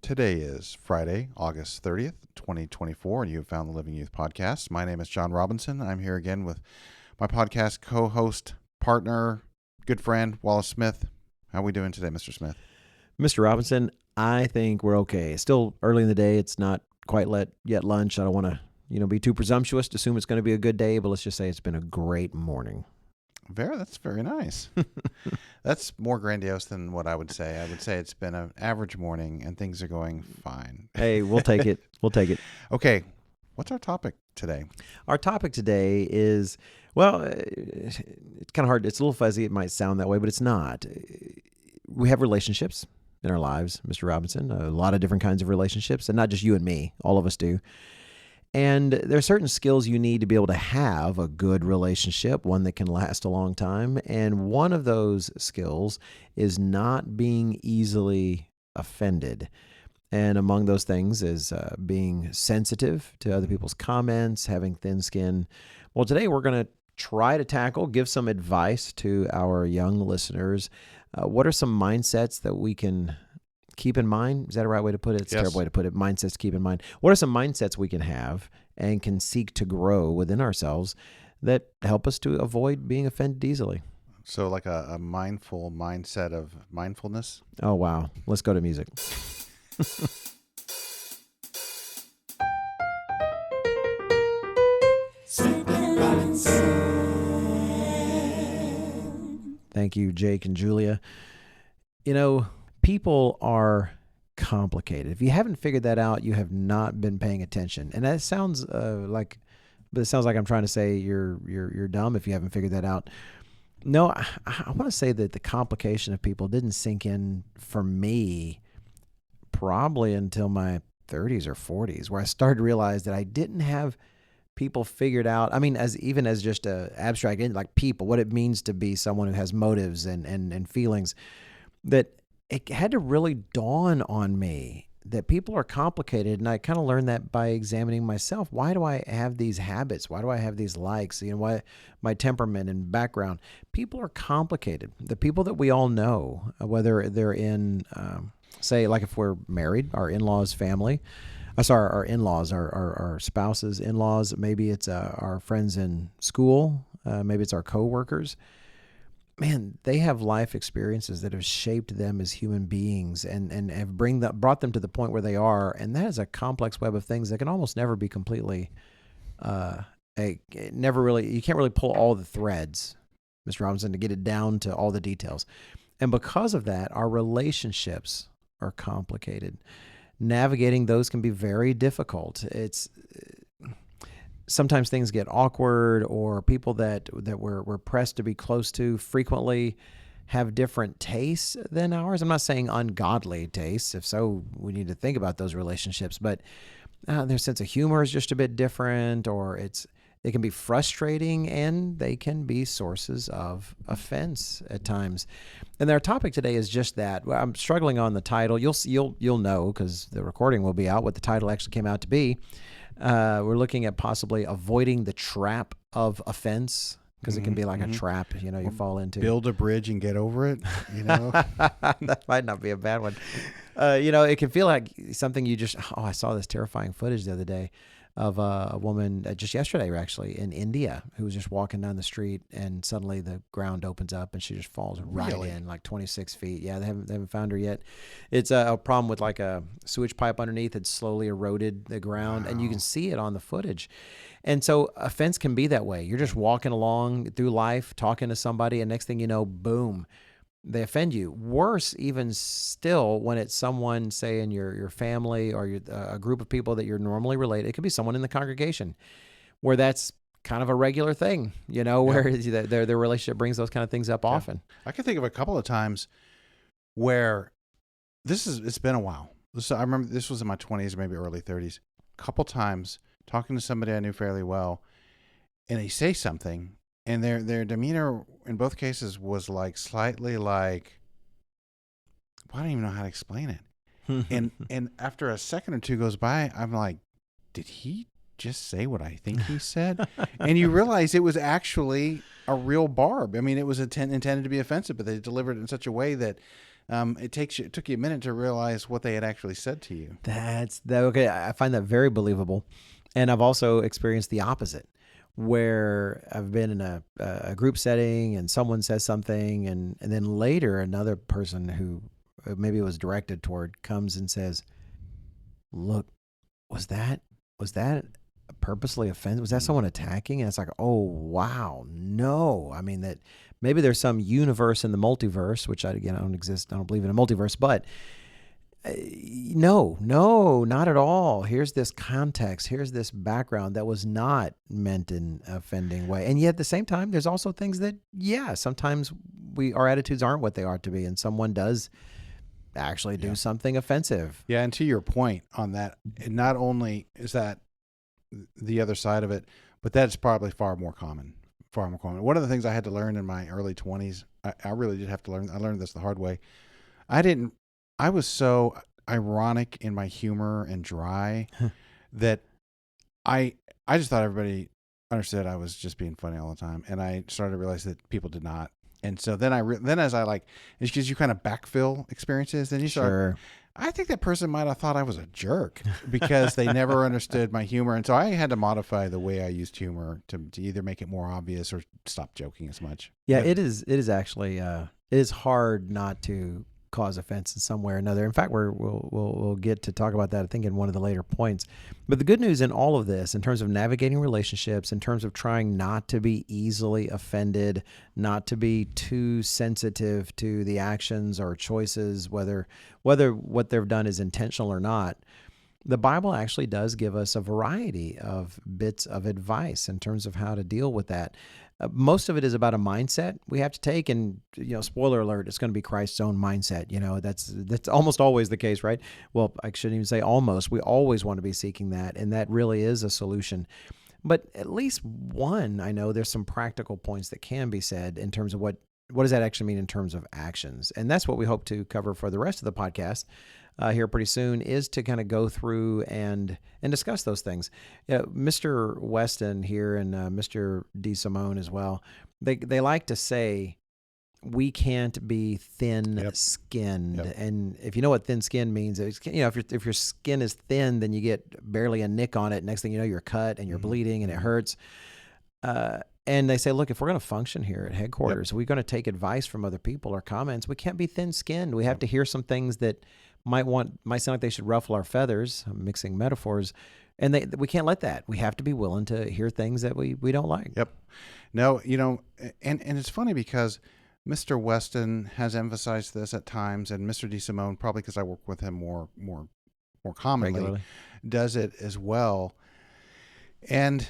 Today is Friday, August 30th, 2024, and you have found the Living Youth Podcast. My name is John Robinson. I'm here again with my podcast co-host, partner, good friend, Wallace Smith. How are we doing today, Mr. Smith? Mr. Robinson, I think we're okay. It's still early in the day. It's not quite yet lunch. I don't want to, be too presumptuous to assume it's going to be a good day, but let's just say it's been a great morning. That's very nice. That's more grandiose than what I would say. I would say it's been an average morning and things are going fine. Hey, we'll take it. We'll take it. Okay. What's our topic today? Our topic today is, it's kind of hard. It's a little fuzzy. It might sound that way, but it's not. We have relationships in our lives, Mr. Robinson, a lot of different kinds of relationships, and not just you and me. All of us do. And there are certain skills you need to be able to have a good relationship, one that can last a long time. And one of those skills is not being easily offended. And among those things is being sensitive to other people's comments, having thin skin. Well, today we're going to try to give some advice to our young listeners. What are some mindsets that we can keep in mind? Is that a right way to put it? It's a terrible way to put it. Mindsets to keep in mind. What are some mindsets we can have and can seek to grow within ourselves that help us to avoid being offended easily? So like a mindful mindset of mindfulness? Oh, wow. Let's go to music. Thank you, Jake and Julia. People are complicated. If you haven't figured that out, you have not been paying attention. And that sounds but it sounds like I'm trying to say you're dumb if you haven't figured that out. No, I want to say that the complication of people didn't sink in for me probably until my 30s or 40s, where I started to realize that I didn't have people figured out. I mean, as just a abstract, like people, what it means to be someone who has motives and feelings, that it had to really dawn on me that people are complicated. And I kind of learned that by examining myself. Why do I have these habits? Why do I have these likes? Why my temperament and background? People are complicated. The people that we all know, whether they're in, say, like if we're married, our in-laws family, our in-laws, our spouses' in-laws, maybe it's our friends in school, maybe it's our coworkers. Man, they have life experiences that have shaped them as human beings and have brought them to the point where they are. And that is a complex web of things that can almost never be completely, you can't really pull all the threads, Mr. Robinson, to get it down to all the details. And because of that, our relationships are complicated. Navigating those can be very difficult. Sometimes things get awkward, or people that we're pressed to be close to frequently have different tastes than ours. I'm not saying ungodly tastes. If so, we need to think about those relationships. But their sense of humor is just a bit different, or they can be frustrating, and they can be sources of offense at times. And our topic today is just that. I'm struggling on the title. You'll know, because the recording will be out, what the title actually came out to be. We're looking at possibly avoiding the trap of offense, because it can be like a trap, you fall into. Build a bridge and get over it, That might not be a bad one. It can feel like something I saw this terrifying footage the other day of a woman just yesterday, actually, in India, who was just walking down the street, and suddenly the ground opens up and she just falls right in, like 26 feet. Yeah, they haven't found her yet. It's a problem with like a sewage pipe underneath. It slowly eroded the ground, and you can see it on the footage. And so offense can be that way. You're just walking along through life, talking to somebody, and next thing you know, boom, they offend you. Worse, even still, when it's someone, say, in your family, or a group of people that you're normally related. It could be someone in the congregation where that's kind of a regular thing, where their relationship brings those kind of things up often. I can think of a couple of times where it's been a while. I remember this was in my 20s, maybe early 30s. A couple times talking to somebody I knew fairly well, and they say something, and their demeanor in both cases was like slightly like, I don't even know how to explain it. and after a second or two goes by, I'm like, did he just say what I think he said? And you realize it was actually a real barb. I mean, it was intended to be offensive, but they delivered it in such a way that it took you a minute to realize what they had actually said to you. Okay. I find that very believable. And I've also experienced the opposite, where I've been in a group setting and someone says something, and then later another person who maybe it was directed toward comes and says, "Look, was that purposely offensive? Was that someone attacking?" And it's like, "Oh wow, no!" I mean, that maybe there's some universe in the multiverse, which I don't believe in a multiverse, but no, not at all. Here's this context. Here's this background that was not meant in an offending way. And yet at the same time, there's also things that, sometimes our attitudes aren't what they are to be. And someone does actually do something offensive. Yeah. And to your point on that, not only is that the other side of it, but that's probably far more common. One of the things I had to learn in my early 20s, I really did have to learn. I learned this the hard way. I was so ironic in my humor and dry that I just thought everybody understood I was just being funny all the time. And I started to realize that people did not. And so then it's because you kind of backfill experiences, then you start, Sure. I think that person might have thought I was a jerk because they never understood my humor. And so I had to modify the way I used humor to either make it more obvious or stop joking as much. Yeah, it is actually, it is hard not to cause offense in some way or another. In fact, we'll get to talk about that, I think, in one of the later points. But the good news in all of this, in terms of navigating relationships, in terms of trying not to be easily offended, not to be too sensitive to the actions or choices, whether what they've done is intentional or not, the Bible actually does give us a variety of bits of advice in terms of how to deal with that. Most of it is about a mindset we have to take, and spoiler alert, it's going to be Christ's own mindset. That's almost always the case, right? Well, I shouldn't even say almost. We always want to be seeking that, and that really is a solution. But at least one, I know there's some practical points that can be said in terms of what does that actually mean in terms of actions, and that's what we hope to cover for the rest of the podcast. Here pretty soon, is to kind of go through and discuss those things. Mr. Weston here and Mr. DeSimone as well, they like to say we can't be thin-skinned. Yep. And if you know what thin-skinned means, if your skin is thin, then you get barely a nick on it. Next thing you know, you're cut and you're bleeding and it hurts. And they say, look, if we're going to function here at headquarters, we're going to take advice from other people or comments. We can't be thin-skinned. We have to hear some things that might sound like they should ruffle our feathers. I'm mixing metaphors, and we can't let that. We have to be willing to hear things that we don't like. Yep. No, and it's funny because Mr. Weston has emphasized this at times, and Mr. DeSimone, probably because I work with him more commonly, Regularly. does it as well. And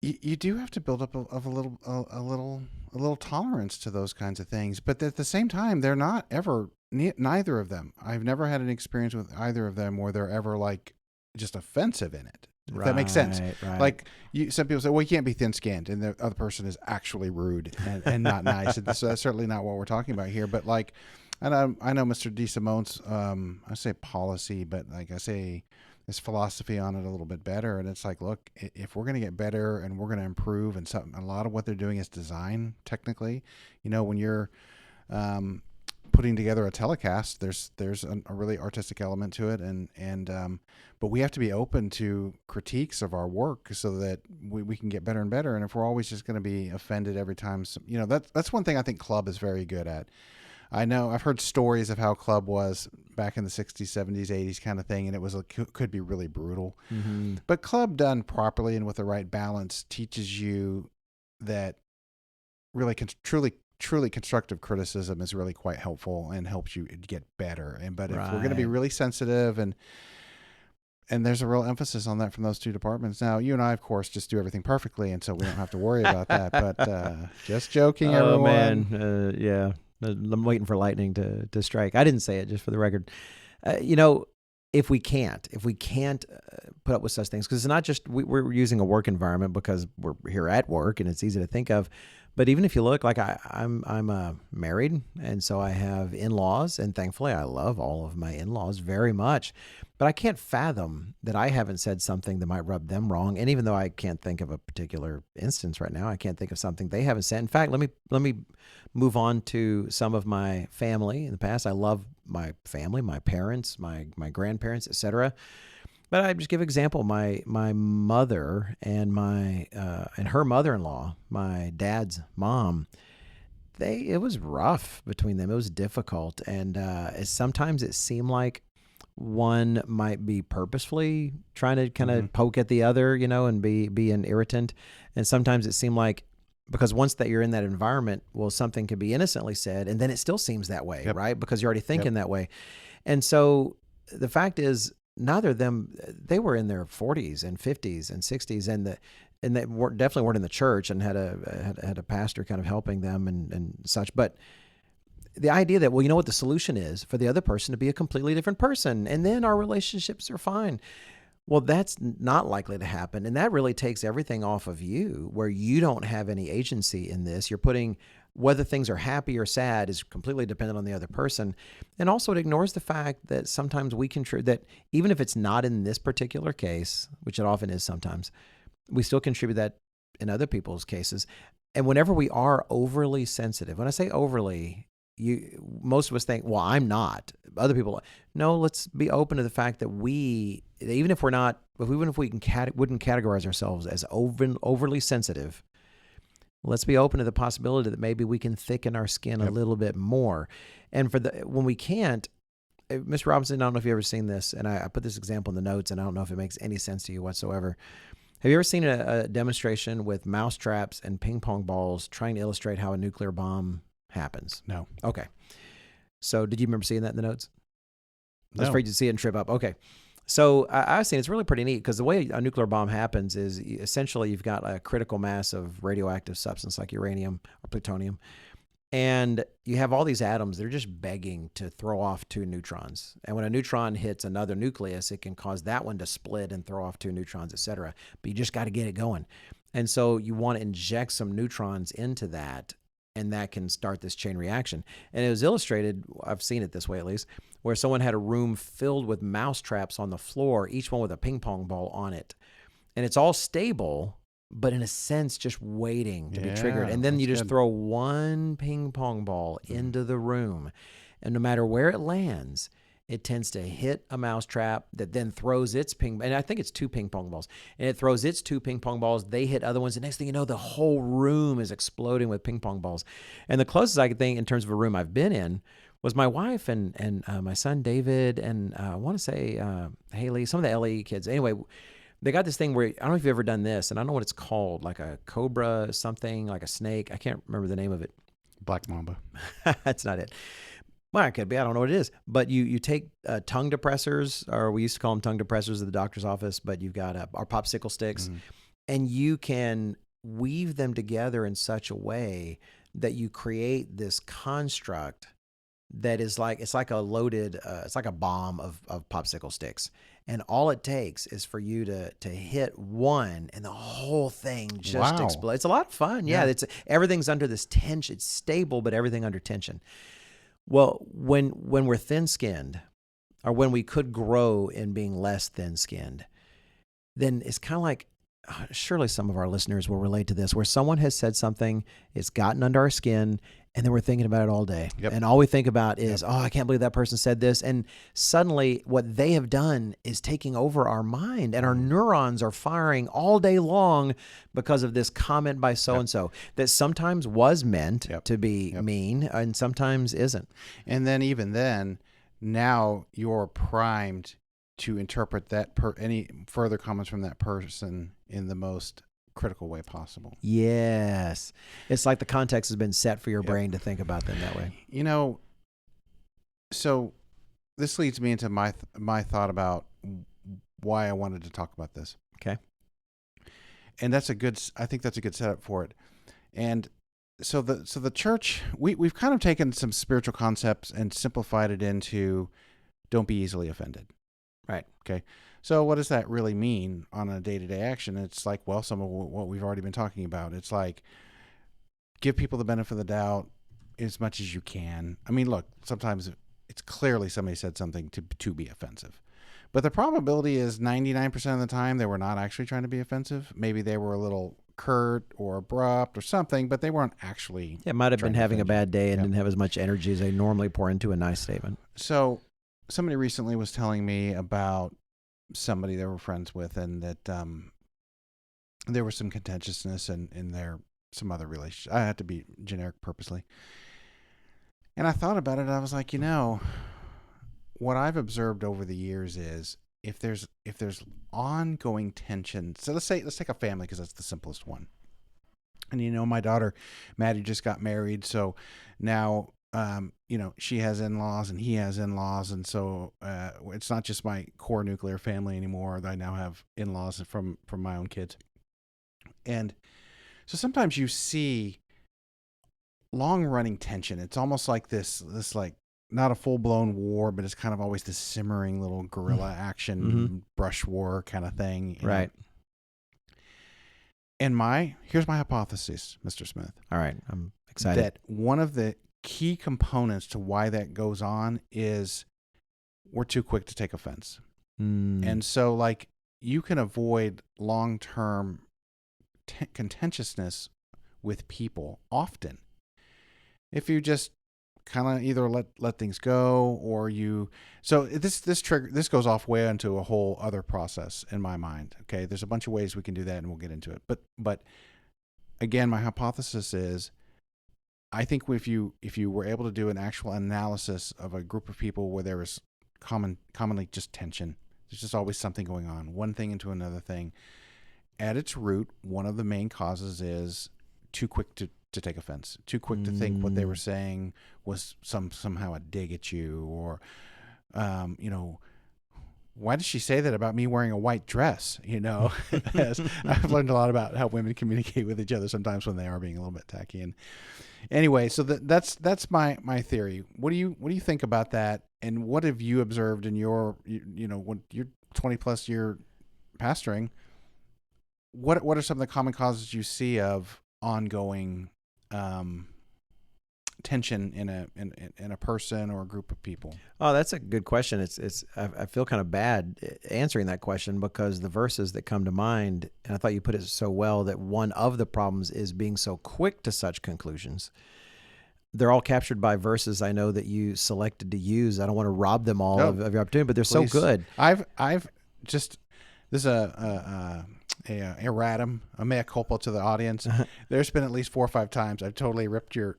you do have to build up a little tolerance to those kinds of things, but at the same time, they're not ever. Neither of them. I've never had an experience with either of them where they're ever like just offensive in it. If that makes sense. Right. Like some people say, well, you can't be thin-skinned, and the other person is actually rude and not nice. And that's certainly not what we're talking about here. But like, I know Mr. DeSimone's, I say policy, but like I say, his philosophy on it a little bit better. And it's like, look, if we're going to get better and we're going to improve, and a lot of what they're doing is design technically. When you're putting together a telecast, there's a really artistic element to it, but we have to be open to critiques of our work so that we can get better and better. And if we're always just going to be offended every time, that's one thing I think Club is very good at. I know I've heard stories of how Club was back in the 60s, 70s, 80s kind of thing, and it could be really brutal. Mm-hmm. But Club done properly and with the right balance teaches you that really truly constructive criticism is really quite helpful and helps you get better. But if we're going to be really sensitive and there's a real emphasis on that from those two departments. Now, you and I, of course, just do everything perfectly, and so we don't have to worry about that. But just joking, everyone. Oh, man. Yeah. I'm waiting for lightning to strike. I didn't say it, just for the record. If we can't put up with such things, because it's not just we're using a work environment because we're here at work and it's easy to think of, But even if you look, like I'm married, and so I have in-laws, and thankfully I love all of my in-laws very much. But I can't fathom that I haven't said something that might rub them wrong. And even though I can't think of a particular instance right now, I can't think of something they haven't said. In fact, let me move on to some of my family in the past. I love my family, my parents, my grandparents, etc. But I just give an example. My mother and and her mother-in-law, my dad's mom, it was rough between them. It was difficult, and sometimes it seemed like one might be purposefully trying to kind of poke at the other, and be an irritant. And sometimes it seemed like, because once that you're in that environment, well, something could be innocently said, and then it still seems that way, right? Because you're already thinking that way. And so the fact is, neither of them, they were in their 40s and 50s and 60s, and they definitely weren't in the church, and had a pastor kind of helping them and such. But the idea that, well, you know what the solution is for the other person to be a completely different person, and then our relationships are fine. Well, that's not likely to happen. And that really takes everything off of you, where you don't have any agency in this. You're putting whether things are happy or sad is completely dependent on the other person. And also it ignores the fact that sometimes we contribute, that even if it's not in this particular case, which it often is sometimes, we still contribute that in other people's cases. And whenever we are overly sensitive, when I say overly, most of us think, well, I'm not. Other people, no. Let's be open to the fact that even if we wouldn't categorize ourselves as overly sensitive, let's be open to the possibility that maybe we can thicken our skin a little bit more. And when we can't, Mr. Robinson, I don't know if you've ever seen this, and I put this example in the notes, and I don't know if it makes any sense to you whatsoever. Have you ever seen a demonstration with mouse traps and ping pong balls trying to illustrate how a nuclear bomb happens? No. Okay. So did you remember seeing that in the notes? I was No. afraid you'd see it and trip up. Okay. So I've seen it's really pretty neat, because the way a nuclear bomb happens is essentially you've got a critical mass of radioactive substance like uranium or plutonium, and you have all these atoms that are just begging to throw off 2 neutrons. And when a neutron hits another nucleus, it can cause that one to split and throw off 2 neutrons, et cetera. But you just got to get it going. And so you want to inject some neutrons into that, and that can start this chain reaction. And it was illustrated, I've seen it this way at least, where someone had a room filled with mouse traps on the floor, each one with a ping pong ball on it. And it's all stable, but in a sense, just waiting to be triggered. And then you just throw one ping pong ball into the room. And no matter where it lands, it tends to hit a mouse trap that then throws its and I think it's 2 ping pong balls. And it throws its 2 ping pong balls. They hit other ones. The next thing you know, the whole room is exploding with ping pong balls. And the closest I could think in terms of a room I've been in was my wife and my son David, and I want to say Haley, some of the LAE kids. Anyway, they got this thing where, I don't know if you've ever done this, and I don't know what it's called, like a cobra something, like a snake. I can't remember the name of it. Black mamba. That's not it. Well, it could be. I don't know what it is. But you take tongue depressors, or we used to call them tongue depressors at the doctor's office, but you've got our popsicle sticks, and you can weave them together in such a way that you create this construct that is like, it's like a loaded, it's like a bomb of popsicle sticks. And all it takes is for you to hit one, and the whole thing just explodes. It's a lot of fun. Yeah. Everything's under this tension. It's stable, but everything under tension. Well, when we're thin-skinned, or when we could grow in being less thin-skinned, then it's kind of like, surely some of our listeners will relate to this, where someone has said something, it's gotten under our skin, and then we're thinking about it all day. Yep. And all we think about is, oh, I can't believe that person said this. And suddenly what they have done is taking over our mind, and our neurons are firing all day long because of this comment by so-and-so that sometimes was meant to be mean and sometimes isn't. And then even then, now you're primed to interpret that any further comments from that person in the most critical way possible. Yes. It's like the context has been set for your brain to think about them that way. You know, so this leads me into my thought about why I wanted to talk about this. Okay. And I think that's a good setup for it. And so the church, we've kind of taken some spiritual concepts and simplified it into don't be easily offended. Right. Okay. So what does that really mean on a day-to-day action? It's like, well, some of what we've already been talking about. It's like, give people the benefit of the doubt as much as you can. I mean, look, sometimes it's clearly somebody said something to be offensive. But the probability is 99% of the time they were not actually trying to be offensive. Maybe they were a little curt or abrupt or something, but they weren't actually. Yeah, might have been having a bad day and Yep. didn't have as much energy as they normally pour into a nice statement. So somebody recently was telling me about somebody they were friends with, and that there was some contentiousness in their some other relationship. I had to be generic purposely. And I thought about it. I was like, what I've observed over the years is if there's ongoing tension. So let's take a family, because that's the simplest one. And my daughter Maddie just got married, so now she has in-laws and he has in-laws, and so it's not just my core nuclear family anymore. I now have in-laws from my own kids. And so sometimes you see long-running tension. It's almost like this like, not a full-blown war, but it's kind of always this simmering little guerrilla action, brush war kind of thing. Right. And here's my hypothesis, Mr. Smith. All right. I'm excited. That one of the key components to why that goes on is we're too quick to take offense. And so, like, you can avoid long-term contentiousness with people often if you just kind of either let things go, or so this goes off way into a whole other process in my mind. Okay, there's a bunch of ways we can do that, and we'll get into it. But again, my hypothesis is, I think if you were able to do an actual analysis of a group of people where there was commonly just tension, there's just always something going on, one thing into another thing. At its root, one of the main causes is too quick to take offense, too quick to think what they were saying was somehow a dig at you, or, why did she say that about me wearing a white dress? I've learned a lot about how women communicate with each other sometimes when they are being a little bit tacky. And anyway, so that's my theory. What do you think about that? And what have you observed in your, when you're 20 plus year pastoring? What are some of the common causes you see of ongoing tension in a person or a group of people? Oh, that's a good question. I feel kind of bad answering that question, because the verses that come to mind, and I thought you put it so well, that one of the problems is being so quick to such conclusions. They're all captured by verses I know that you selected to use. I don't want to rob them all of your opportunity, but they're so good. I've just, this is a erratum, a mea culpa to the audience. There's been at least 4 or 5 times I've totally ripped your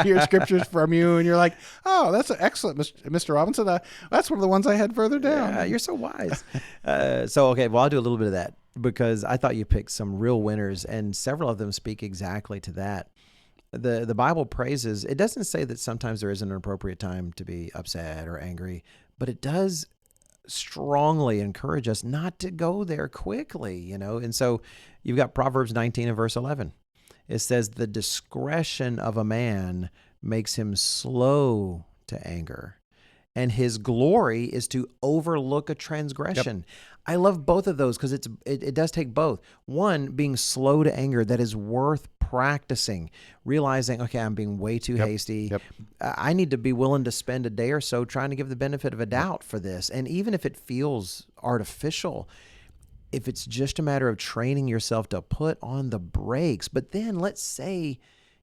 your scriptures from you, and you're like, "Oh, that's excellent, Mr. Robinson. That's one of the ones I had further down." Yeah, you're so wise. Okay, well, I'll do a little bit of that, because I thought you picked some real winners, and several of them speak exactly to that. The Bible praises. It doesn't say that sometimes there isn't an appropriate time to be upset or angry, but it does strongly encourage us not to go there quickly, And so you've got Proverbs 19 and verse 11. It says, the discretion of a man makes him slow to anger, and his glory is to overlook a transgression. Yep. I love both of those, because it does take both. One, being slow to anger, that is worth practicing, realizing, okay, I'm being way too hasty. Yep. I need to be willing to spend a day or so trying to give the benefit of a doubt for this. And even if it feels artificial, if it's just a matter of training yourself to put on the brakes. But then let's say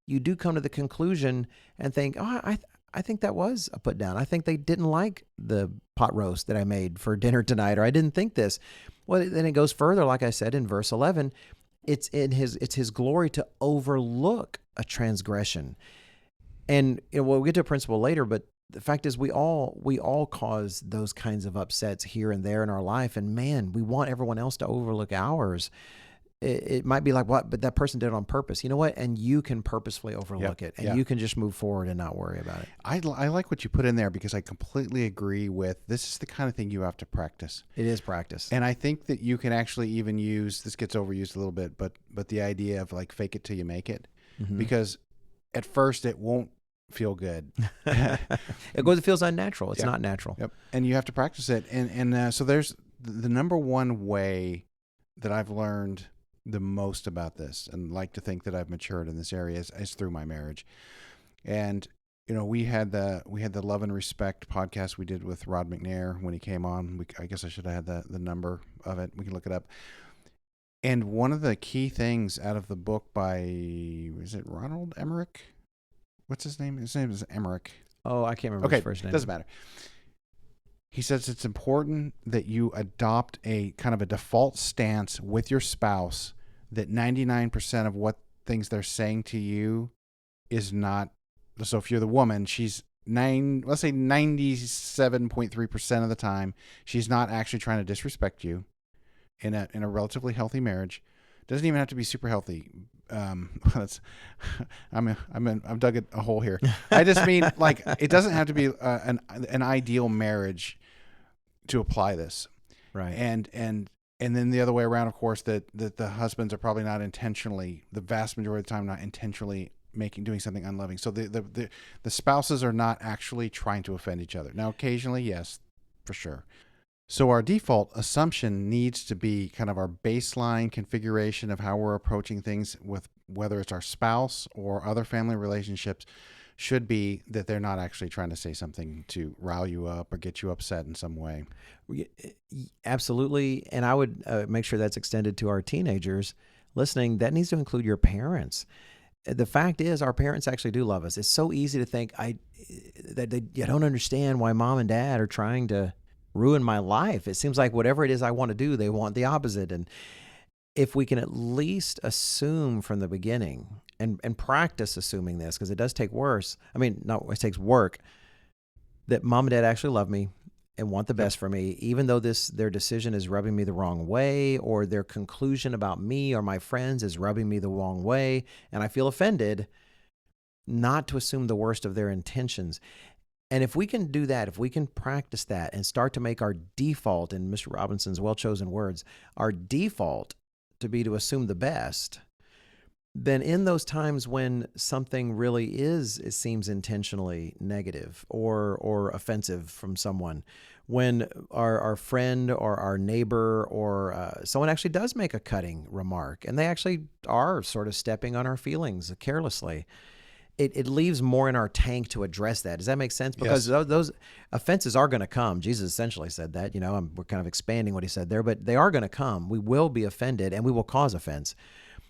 you do come to the conclusion and think, I think that was a put down. I think they didn't like the pot roast that I made for dinner tonight, or I didn't think this. Well, then it goes further, like I said in verse 11. It's his glory to overlook a transgression. And we'll get to a principle later, but the fact is we all cause those kinds of upsets here and there in our life. And man, we want everyone else to overlook ours. It might be like, what? But that person did it on purpose. You know what? And you can purposefully overlook it, and you can just move forward and not worry about it. I like what you put in there, because I completely agree with, this is the kind of thing you have to practice. It is practice. And I think that you can actually even use, this gets overused a little bit, but the idea of like fake it till you make it, because at first it won't feel good. It feels unnatural. It's not natural. Yep. And you have to practice it. And so there's the number one way that I've learned the most about this, and like to think that I've matured in this area is through my marriage. And we had the Love and Respect podcast we did with Rod McNair when he came on. I guess I should have had the number of it. We can look it up. And one of the key things out of the book by, is it Ronald Emmerich? What's his name? His name is Emmerich. Oh, I can't remember his first name. Doesn't matter. He says it's important that you adopt a kind of a default stance with your spouse that 99% of what things they're saying to you is not. So if you're the woman, let's say 97.3% of the time, she's not actually trying to disrespect you in a relatively healthy marriage. Doesn't even have to be super healthy. I'm dug a hole here. I just mean, like, it doesn't have to be an ideal marriage to apply this. Right. And then the other way around, of course, that the husbands are probably not intentionally, the vast majority of the time, not intentionally doing something unloving. So the spouses are not actually trying to offend each other. Now, occasionally, yes, for sure. So our default assumption needs to be kind of our baseline configuration of how we're approaching things with whether it's our spouse or other family relationships should be that they're not actually trying to say something to rile you up or get you upset in some way. Absolutely. And I would make sure that's extended to our teenagers listening. That needs to include your parents. The fact is, our parents actually do love us. It's so easy to think that you don't understand why mom and dad are trying to ruin my life. It seems like whatever it is I want to do, they want the opposite. And if we can at least assume from the beginning and practice assuming this, because it does take it takes work, that mom and dad actually love me and want the best for me, even though their decision is rubbing me the wrong way, or their conclusion about me or my friends is rubbing me the wrong way, and I feel offended, not to assume the worst of their intentions. And if we can do that, if we can practice that and start to make our default, in Mr. Robinson's well-chosen words, our default to be to assume the best, then in those times when something really it seems intentionally negative or offensive from someone, when our friend or our neighbor or someone actually does make a cutting remark and they actually are sort of stepping on our feelings carelessly, it leaves more in our tank to address that. Does that make sense? Because those offenses are going to come. Jesus essentially said that. We're kind of expanding what he said there, but they are going to come. We will be offended and we will cause offense.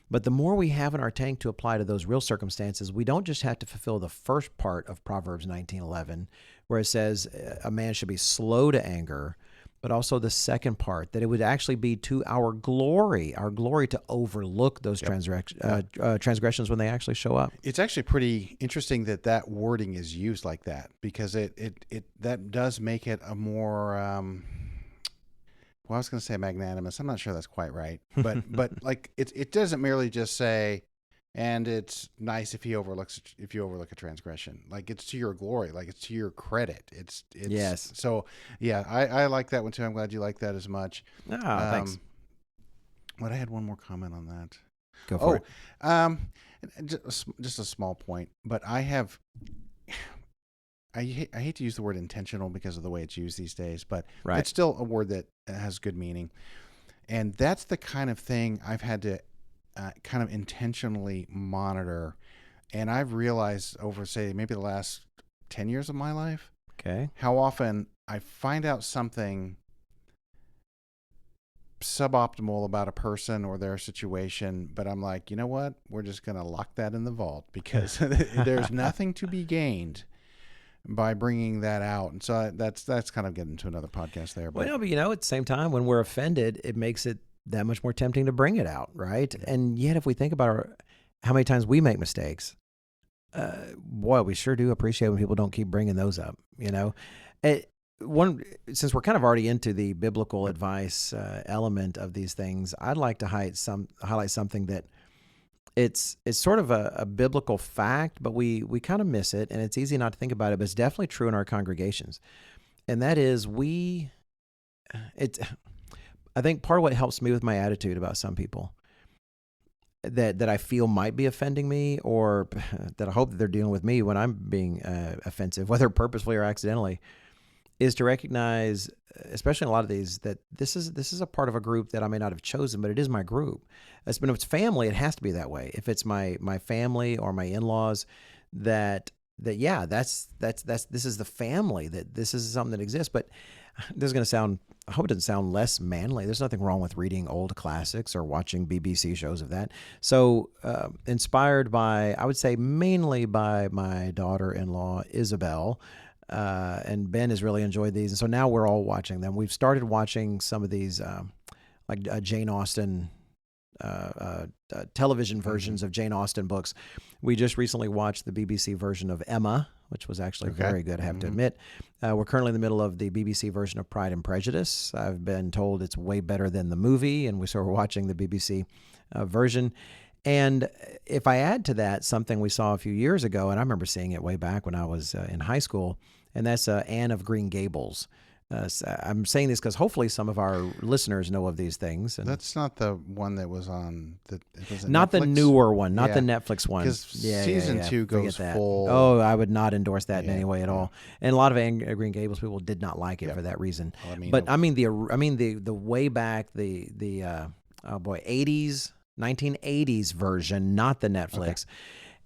But the more we have in our tank to apply to those real circumstances, we don't just have to fulfill the first part of Proverbs 19:11, where it says a man should be slow to anger, but also the second part, that it would actually be to our glory to overlook those transgressions when they actually show up. It's actually pretty interesting that wording is used like that, because that does make it a more I was going to say magnanimous. I'm not sure that's quite right, but like it doesn't merely just say, and it's nice if you overlook a transgression. Like, it's to your glory, like it's to your credit. It's yes. So yeah, I like that one too. I'm glad you like that as much. Thanks. But I had one more comment on that. Go for it. Just a small point, but I hate to use the word intentional because of the way it's used these days, but It's still a word that has good meaning. And that's the kind of thing I've had to kind of intentionally monitor. And I've realized over, say, maybe the last 10 years of my life, how often I find out something suboptimal about a person or their situation, but I'm like, you know what? We're just going to lock that in the vault, because there's nothing to be gained by bringing that out. And so that's kind of getting to another podcast there. But. Well, but at the same time, when we're offended, it makes it that much more tempting to bring it out, right? And yet, if we think about how many times we make mistakes, boy, we sure do appreciate when people don't keep bringing those up. Since we're kind of already into the biblical advice element of these things, I'd like to highlight something that it's sort of a biblical fact, but we kind of miss it, and it's easy not to think about it, but it's definitely true in our congregations. And that is I think part of what helps me with my attitude about some people that I feel might be offending me, or that I hope that they're dealing with me when I'm being offensive, whether purposefully or accidentally, is to recognize, especially in a lot of these, that this is a part of a group that I may not have chosen, but it is my group. If it's family, it has to be that way. If it's my family or my in-laws, yeah, that's this is the family, that this is something that exists. But this is going to sound, I hope it doesn't sound less manly. There's nothing wrong with reading old classics or watching BBC shows of that. So inspired by, I would say mainly by my daughter-in-law, Isabel, and Ben has really enjoyed these. And so now we're all watching them. We've started watching some of these like Jane Austen television versions of Jane Austen books. We just recently watched the BBC version of Emma, which was actually very good, I have to admit. We're currently in the middle of the BBC version of Pride and Prejudice. I've been told it's way better than the movie, and we're watching the BBC version. And if I add to that something we saw a few years ago, and I remember seeing it way back when I was in high school, and that's Anne of Green Gables. I'm saying this because hopefully some of our listeners know of these things. And that's not the one that was on the. Not Netflix? The newer one, not the Netflix one. Because season 2 goes full. Oh, I would not endorse that in any way at all. And a lot of Anne of Green Gables people did not like it for that reason. Well, but I mean the way back the 80s, 1980s version, not the Netflix,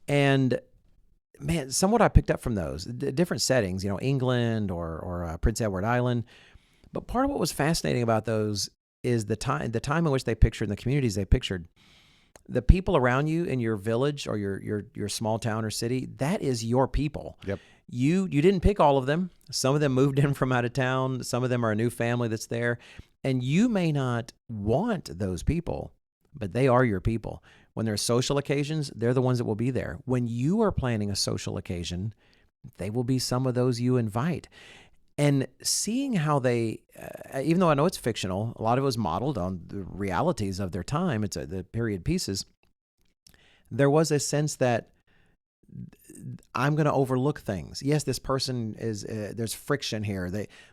and. Man, somewhat I picked up from those different settings, England or Prince Edward Island. But part of what was fascinating about those is the time in which they pictured, and the communities they pictured, the people around you in your village or your small town or city. That is your people. Yep. You didn't pick all of them. Some of them moved in from out of town. Some of them are a new family that's there, and you may not want those people, but they are your people. When there are social occasions, they're the ones that will be there. When you are planning a social occasion, they will be some of those you invite. And seeing how they, even though I know it's fictional, a lot of it was modeled on the realities of their time. It's the period pieces. There was a sense that I'm going to overlook things. Yes, this person is, there's friction here.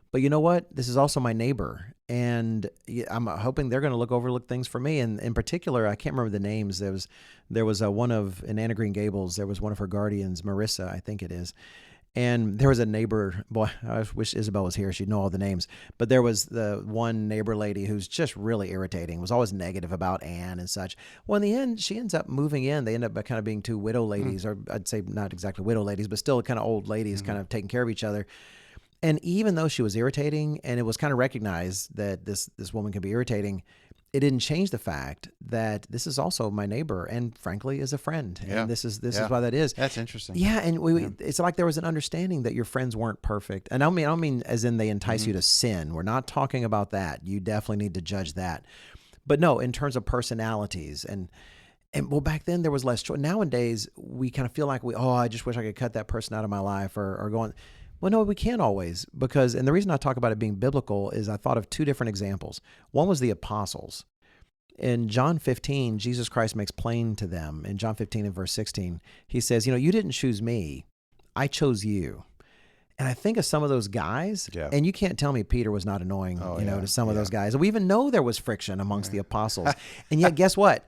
But you know what? This is also my neighbor. And I'm hoping they're going to overlook things for me. And in particular, I can't remember the names. There was one in Anne of Green Gables, there was one of her guardians, Marissa, I think it is. And there was a neighbor, boy, I wish Isabel was here. She'd know all the names. But there was the one neighbor lady who's just really irritating, was always negative about Anne and such. Well, in the end, she ends up moving in. They end up kind of being two widow ladies, or I'd say not exactly widow ladies, but still kind of old ladies kind of taking care of each other. And even though she was irritating, and it was kind of recognized that this woman could be irritating, it didn't change the fact that this is also my neighbor, and frankly is a friend. Yeah. And this is why that is. That's interesting. Yeah, and it's like there was an understanding that your friends weren't perfect. And I don't mean as in they entice you to sin. We're not talking about that. You definitely need to judge that. But no, in terms of personalities and well, back then there was less choice. Nowadays we kind of feel like I just wish I could cut that person out of my life or go on. Well, no, we can't always, because, and the reason I talk about it being biblical is I thought of two different examples. One was the apostles. In John 15, Jesus Christ makes plain to them, in John 15 and verse 16, he says, you didn't choose me, I chose you. And I think of some of those guys, and you can't tell me Peter was not annoying, to some of those guys. And we even know there was friction amongst the apostles. And yet, guess what?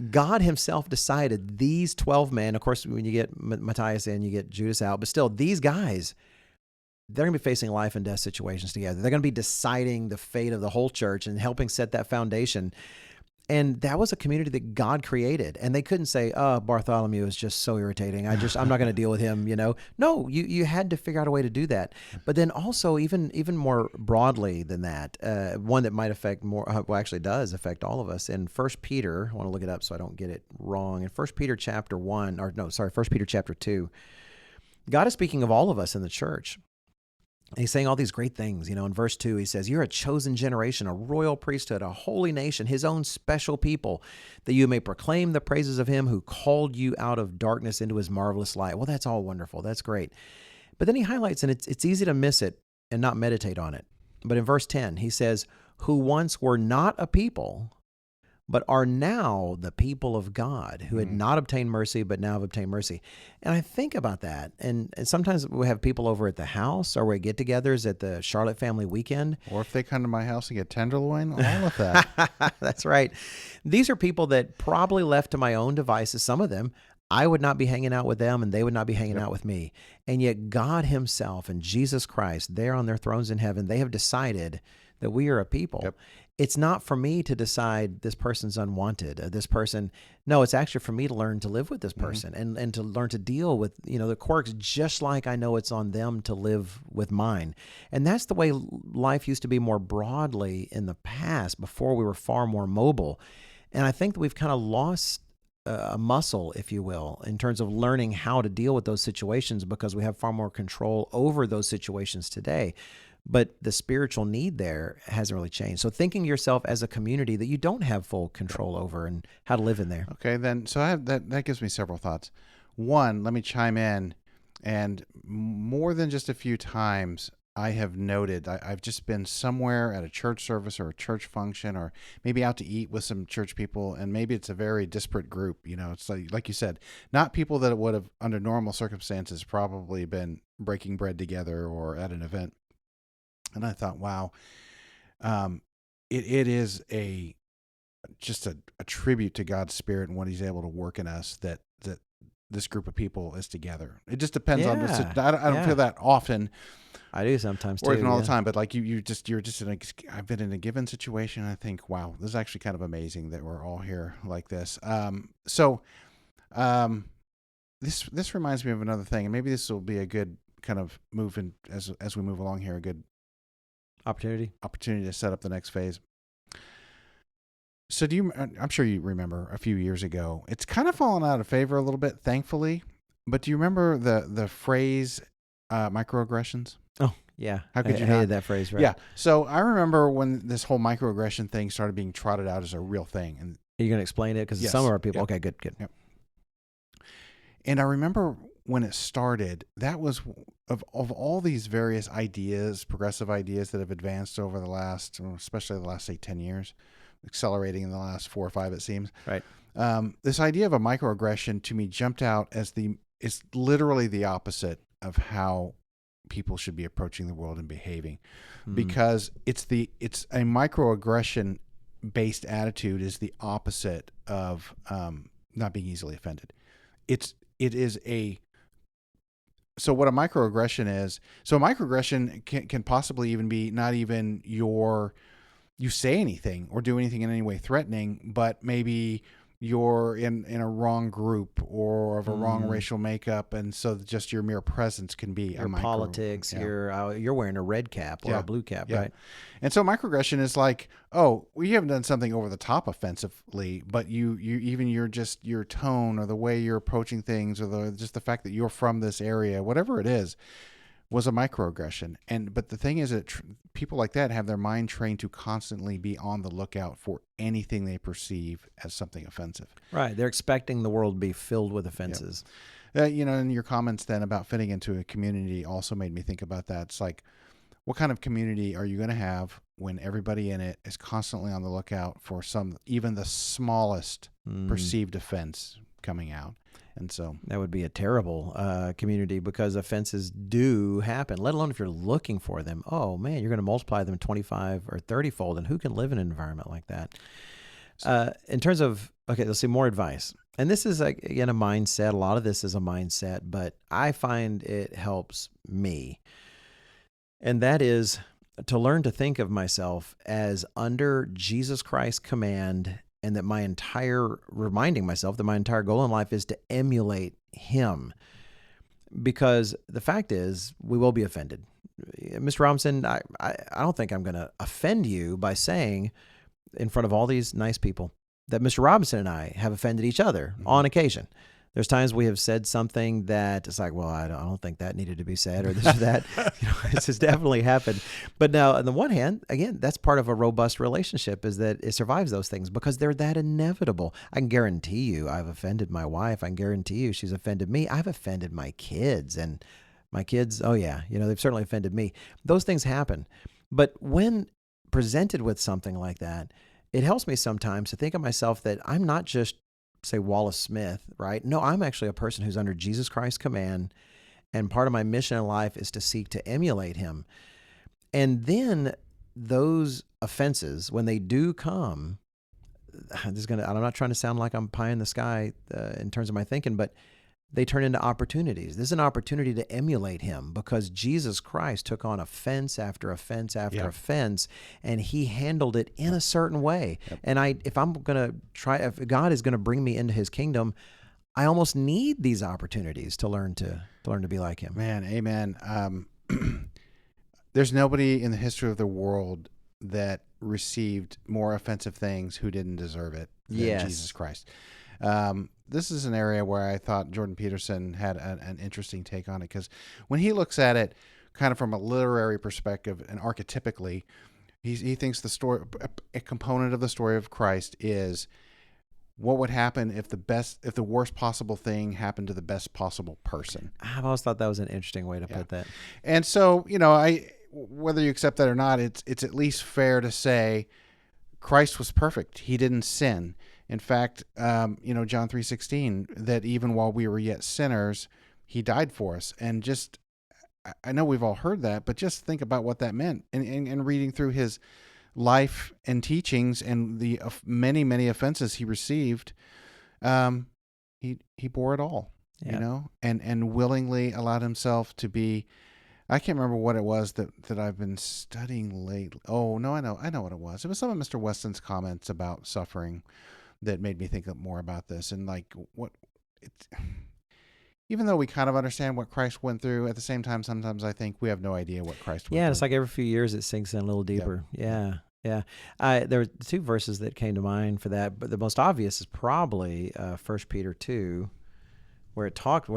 God himself decided these 12 men, of course, when you get Matthias in, you get Judas out, but still, these guys, they're going to be facing life and death situations together. They're going to be deciding the fate of the whole church and helping set that foundation. And that was a community that God created. And they couldn't say, Bartholomew is just so irritating. I'm not going to deal with him, No, you had to figure out a way to do that. But then also, even more broadly than that, one that might affect actually does affect all of us. In 1 Peter, I want to look it up so I don't get it wrong. In 1 Peter chapter 1 chapter 2, God is speaking of all of us in the church. And he's saying all these great things. In verse 2, he says, you're a chosen generation, a royal priesthood, a holy nation, his own special people, that you may proclaim the praises of him who called you out of darkness into his marvelous light. Well, that's all wonderful. That's great. But then he highlights, and it's easy to miss it and not meditate on it. But in verse 10, he says, who once were not a people, but are now the people of God, who had not obtained mercy, but now have obtained mercy. And I think about that. And sometimes we have people over at the house, or we get-togethers at the Charlotte Family Weekend. Or if they come to my house and get tenderloin, all of that. That's right. These are people that probably left to my own devices, some of them, I would not be hanging out with them, and they would not be hanging out with me. And yet God himself and Jesus Christ, there on their thrones in heaven, they have decided that we are a people. Yep. It's not for me to decide this person's unwanted. This person, no, it's actually for me to learn to live with this person and to learn to deal with, the quirks, just like I know it's on them to live with mine. And that's the way life used to be more broadly in the past, before we were far more mobile. And I think that we've kind of lost a muscle, if you will, in terms of learning how to deal with those situations, because we have far more control over those situations today. But the spiritual need there hasn't really changed. So thinking of yourself as a community that you don't have full control over and how to live in there. Okay, then, so I have that gives me several thoughts. One, let me chime in, and more than just a few times, I have noted, I've just been somewhere at a church service or a church function, or maybe out to eat with some church people, and maybe it's a very disparate group. It's like you said, not people that would have, under normal circumstances, probably been breaking bread together or at an event. And I thought, wow, it is just a tribute to God's Spirit and what He's able to work in us that this group of people is together. It just depends on Yeah, I don't feel that often, I do sometimes too. or even all the yeah. time. But like you're just I've been in a given situation, and I think, wow, this is actually kind of amazing that we're all here like this. This reminds me of another thing, and maybe this will be a good kind of move in as we move along here, a good Opportunity to set up the next phase. So I'm sure you remember a few years ago, it's kind of fallen out of favor a little bit, thankfully, but do you remember the phrase, microaggressions? Oh, yeah. How could you hated not? that phrase, right? Yeah. So I remember when this whole microaggression thing started being trotted out as a real thing. And Are you going to explain it? Because Yes. some of our people, Yep. okay, good. Yep. And I remember when it started, that was of all these various ideas, progressive ideas that have advanced over the last, especially the last, say, 10 years, accelerating in the last 4 or 5, it seems. Right. This idea of a microaggression to me jumped out as it's literally the opposite of how people should be approaching the world and behaving, because it's a microaggression based attitude is the opposite of not being easily offended. So what a microaggression is, so a microaggression can possibly even be not even you say anything or do anything in any way threatening, but maybe you're in a wrong group or of a wrong racial makeup, and so just your mere presence can be Your politics, you're wearing a red cap or a blue cap, right? And so microaggression is like, oh, well, you haven't done something over the top offensively, but you even your tone or the way you're approaching things, or just the fact that you're from this area, whatever it is, was a microaggression. But the thing is that people like that have their mind trained to constantly be on the lookout for anything they perceive as something offensive. Right. They're expecting the world to be filled with offenses. And your comments then about fitting into a community also made me think about that. It's like, what kind of community are you going to have when everybody in it is constantly on the lookout for even the smallest perceived offense coming out? And so that would be a terrible community, because offenses do happen, let alone if you're looking for them. Oh, man, you're going to multiply them 25 or 30-fold, and who can live in an environment like that? In terms of, okay, let's see, more advice. And this is, again, a mindset. A lot of this is a mindset, but I find it helps me. And that is to learn to think of myself as under Jesus Christ's command, and that reminding myself that my entire goal in life is to emulate Him. Because the fact is, we will be offended. Mr. Robinson, I don't think I'm going to offend you by saying in front of all these nice people that Mr. Robinson and I have offended each other on occasion. There's times we have said something that it's like, well, I don't think that needed to be said, or this or that. This has definitely happened. But now, on the one hand, again, that's part of a robust relationship, is that it survives those things because they're that inevitable. I can guarantee you I've offended my wife. I can guarantee you she's offended me. I've offended my kids, and my kids, oh yeah, they've certainly offended me. Those things happen. But when presented with something like that, it helps me sometimes to think of myself that I'm not just, say, Wallace Smith, right? No, I'm actually a person who's under Jesus Christ's command, and part of my mission in life is to seek to emulate Him. And then those offenses, when they do come, I'm not trying to sound like I'm pie in the sky in terms of my thinking, but they turn into opportunities. This is an opportunity to emulate him because Jesus Christ took on offense after offense after Yeah. offense, and he handled it in a certain way. Yep. And if God is going to bring me into his kingdom, I almost need these opportunities to learn to be like him. Man, amen. There's nobody in the history of the world that received more offensive things who didn't deserve it than Yes. Jesus Christ. This is an area where I thought Jordan Peterson had an interesting take on it, because when he looks at it kind of from a literary perspective and archetypically, he thinks a component of the story of Christ is what would happen if the worst possible thing happened to the best possible person. I've always thought that was an interesting way to put that. And so, whether you accept that or not, it's at least fair to say Christ was perfect. He didn't sin. In fact, John 3:16, that even while we were yet sinners, he died for us. And just, I know we've all heard that, but just think about what that meant. And reading through his life and teachings and the many, many offenses he received, he bore it all, and willingly allowed himself to be. I can't remember what it was that I've been studying lately. Oh no, I know what it was. It was some of Mr. Weston's comments about suffering that made me think more about this, and even though we kind of understand what Christ went through, at the same time, sometimes I think we have no idea what Christ went through. Yeah, it's like every few years it sinks in a little deeper. Yep. Yeah. There were two verses that came to mind for that, but the most obvious is probably 1 Peter 2, where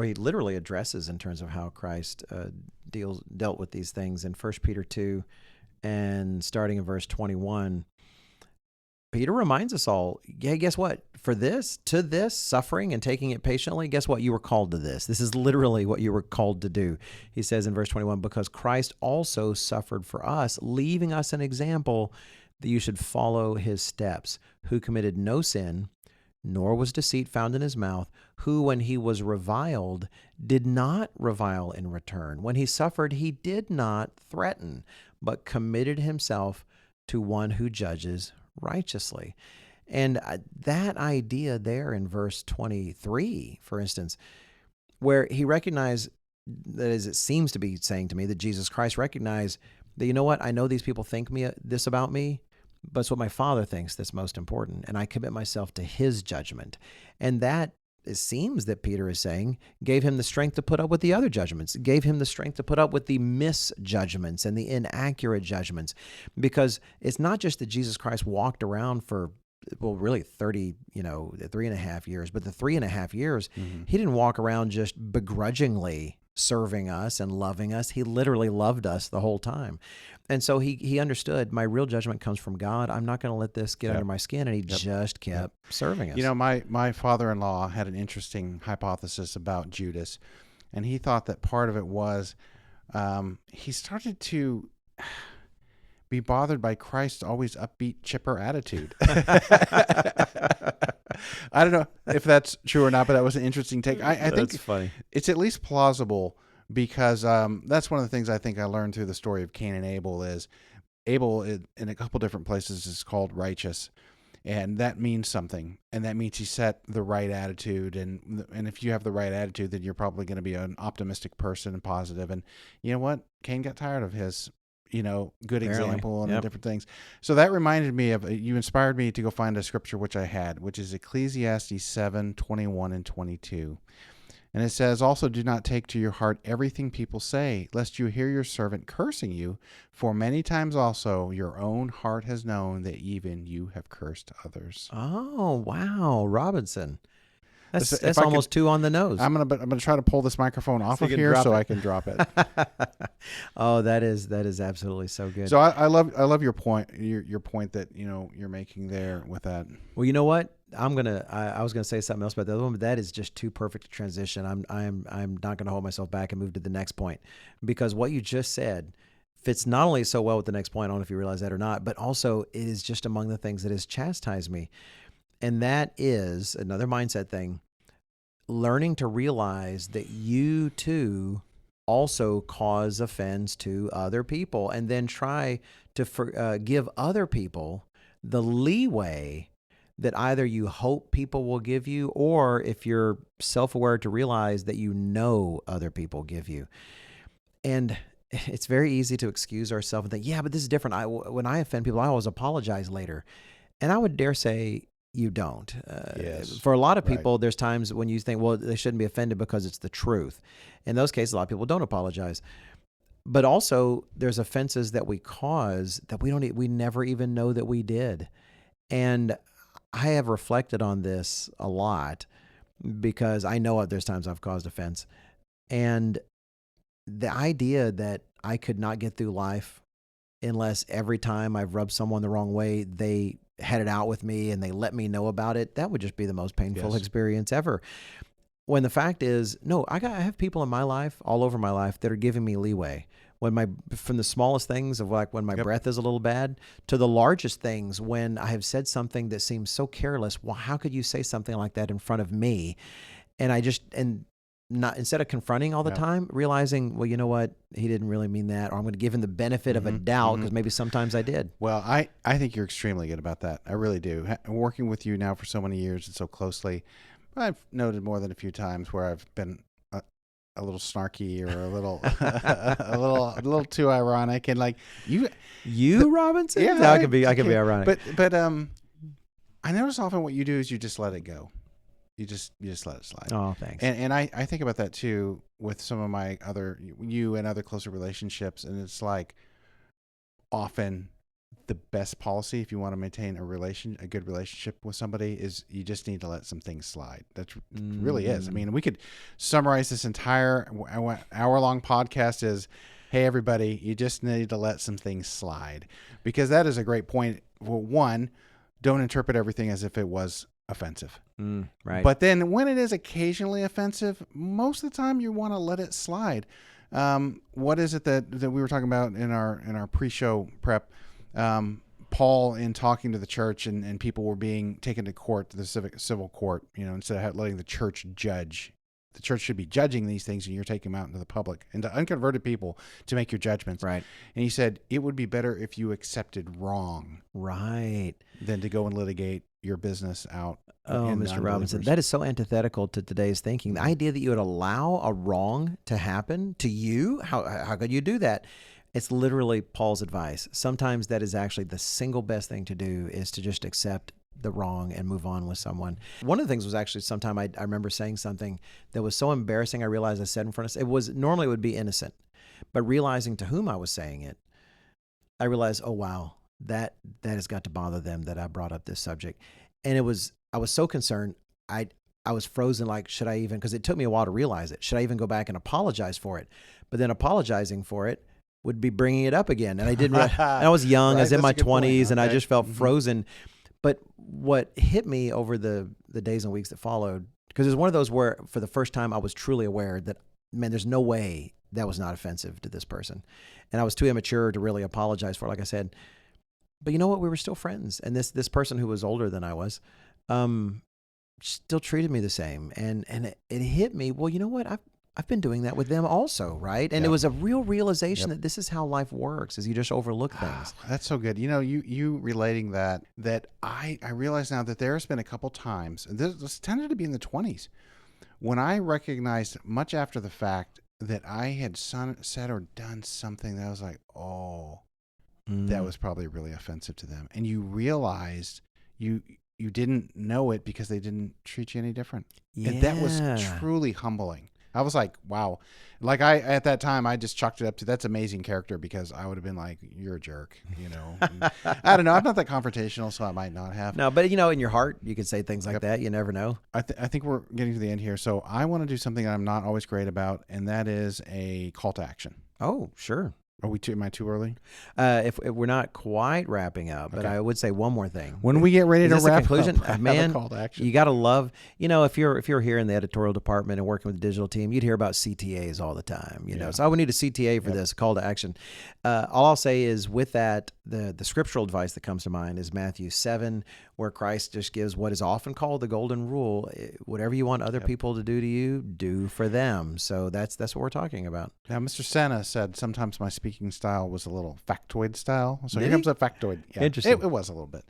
he literally addresses in terms of how Christ dealt with these things. In 1 Peter 2, and starting in verse 21, Peter reminds us all, hey, guess what? To this suffering and taking it patiently, guess what? You were called to this. This is literally what you were called to do. He says in verse 21, because Christ also suffered for us, leaving us an example that you should follow his steps, who committed no sin, nor was deceit found in his mouth, who, when he was reviled, did not revile in return. When he suffered, he did not threaten, but committed himself to one who judges righteously. And that idea there in verse 23, for instance, where he recognized, that is, it seems to be saying to me that Jesus Christ recognized that, you know what, I know these people think this about me, but it's what my Father thinks that's most important, and I commit myself to his judgment. And that, it seems that Peter is saying, gave him the strength to put up with the other judgments, gave him the strength to put up with the misjudgments and the inaccurate judgments, because it's not just that Jesus Christ walked around for, really 3.5 years, but the 3.5 years, he didn't walk around just begrudgingly serving us and loving us. He literally loved us the whole time. And so he understood, my real judgment comes from God. I'm not going to let this get under my skin. And he just kept serving us. My father-in-law had an interesting hypothesis about Judas, and he thought that part of it was he started to be bothered by Christ's always upbeat, chipper attitude. I don't know if that's true or not, but that was an interesting take. I think That's funny. It's at least plausible, because that's one of the things I think I learned through the story of Cain and Abel is Abel in a couple different places is called righteous, and that means something, and that means he set the right attitude, and if you have the right attitude, then you're probably going to be an optimistic person and positive. And you know what? Cain got tired of his good example and different things. So that reminded me of, you inspired me to go find a scripture which I had, which is Ecclesiastes 7:21 and 22. And it says, also do not take to your heart everything people say, lest you hear your servant cursing you. For many times also your own heart has known that even you have cursed others. Oh, wow. Robinson. That's If I almost two on the nose. I'm gonna try to pull this microphone off of here so I can drop it. Oh, that is absolutely so good. So I love your point. Your point that you're making there with that. Well, you know what? I was gonna say something else about the other one, but that is just too perfect a transition. I'm not gonna hold myself back and move to the next point, because what you just said fits not only so well with the next point, I don't know if you realize that or not, but also it is just among the things that has chastised me. And that is another mindset thing, learning to realize that you too also cause offense to other people, and then try to give other people the leeway that either you hope people will give you, or if you're self-aware to realize that other people give you. And it's very easy to excuse ourselves and think, yeah, but this is different. When I offend people, I always apologize later. And I would dare say you don't. Yes. For a lot of Right. people, there's times when you think, well, they shouldn't be offended because it's the truth. In those cases, a lot of people don't apologize. But also, there's offenses that we cause that we never even know that we did. And I have reflected on this a lot because I know there's times I've caused offense. And the idea that I could not get through life unless every time I've rubbed someone the wrong way, they had it out with me and they let me know about it, that would just be the most painful experience ever. When the fact is, no, I have people in my life, all over my life, that are giving me leeway. From the smallest things of like when my breath is a little bad to the largest things when I have said something that seems so careless. Well, how could you say something like that in front of me? And not, instead of confronting all the time, realizing, well, you know what, he didn't really mean that, or I'm going to give him the benefit of a doubt because maybe sometimes I did. Well, I think you're extremely good about that. I really do. Working with you now for so many years and so closely, I've noted more than a few times where I've been a little snarky or a little a little too ironic, and like you Robinson, yeah, I could be ironic, but I notice often what you do is you just let it go. You just let it slide. Oh, thanks. And I think about that too with some of my you and other closer relationships, and it's like often the best policy if you want to maintain a good relationship with somebody is you just need to let some things slide. That really is. I mean, we could summarize this entire hour-long podcast as, hey, everybody, you just need to let some things slide, because that is a great point. Well, one, don't interpret everything as if it was offensive. Right. But then when it is occasionally offensive, most of the time you want to let it slide. What is it that we were talking about in our pre-show prep? Paul, in talking to the church, and people were being taken to court, the civil court, instead of letting the church judge. The church should be judging these things, and you're taking them out into the public and to unconverted people to make your judgments. Right. And he said it would be better if you accepted wrong, right, than to go and litigate your business out. Oh, Mr. Robinson, that is so antithetical to today's thinking. The idea that you would allow a wrong to happen to you, how could you do that? It's literally Paul's advice. Sometimes that is actually the single best thing to do, is to just accept the wrong and move on with someone. One of the things was actually sometime I remember saying something that was so embarrassing. I realized I said in front of, normally it would be innocent, but realizing to whom I was saying it, I realized, oh wow, that has got to bother them that I brought up this subject. And I was so concerned. I was frozen. Like, should I even, because it took me a while to realize it. Should I even go back and apologize for it? But then apologizing for it would be bringing it up again. And I didn't, and I was young, I was in my 20s, and I just felt frozen. But what hit me over the days and weeks that followed, because it was one of those where for the first time I was truly aware that, man, there's no way that was not offensive to this person. And I was too immature to really apologize for it, like I said. But you know what? We were still friends. And this person who was older than I was still treated me the same. And it hit me, well, you know what? I've been doing that with them also, right? And it was a real realization that this is how life works, is you just overlook things. That's so good. You relating that I realize now that there's been a couple times, and this tended to be in the 20s, when I recognized much after the fact that I had said or done something that I was like, oh, that was probably really offensive to them. And you realized you didn't know it because they didn't treat you any different. Yeah. And that was truly humbling. I was like, wow. Like at that time, I just chalked it up to, that's amazing character, because I would have been like, you're a jerk, I don't know. I'm not that confrontational, so I might not have. No, but in your heart, you could say things like that. You never know. I think we're getting to the end here. So I want to do something that I'm not always great about, and that is a call to action. Oh, sure. Am I too early? If we're not quite wrapping up, but I would say one more thing. When we get ready to wrap conclusion, up, man, call to action. You got to love, if you're here in the editorial department and working with the digital team, you'd hear about CTAs all the time, So I would need a CTA for this, call to action. All I'll say is with that, the scriptural advice that comes to mind is Matthew 7, where Christ just gives what is often called the golden rule. Whatever you want other people to do to you, do for them. So that's what we're talking about. Now, Mr. Senna said sometimes my speaking style was a little factoid style. So here comes a factoid. Yeah, Interesting. It was a little bit.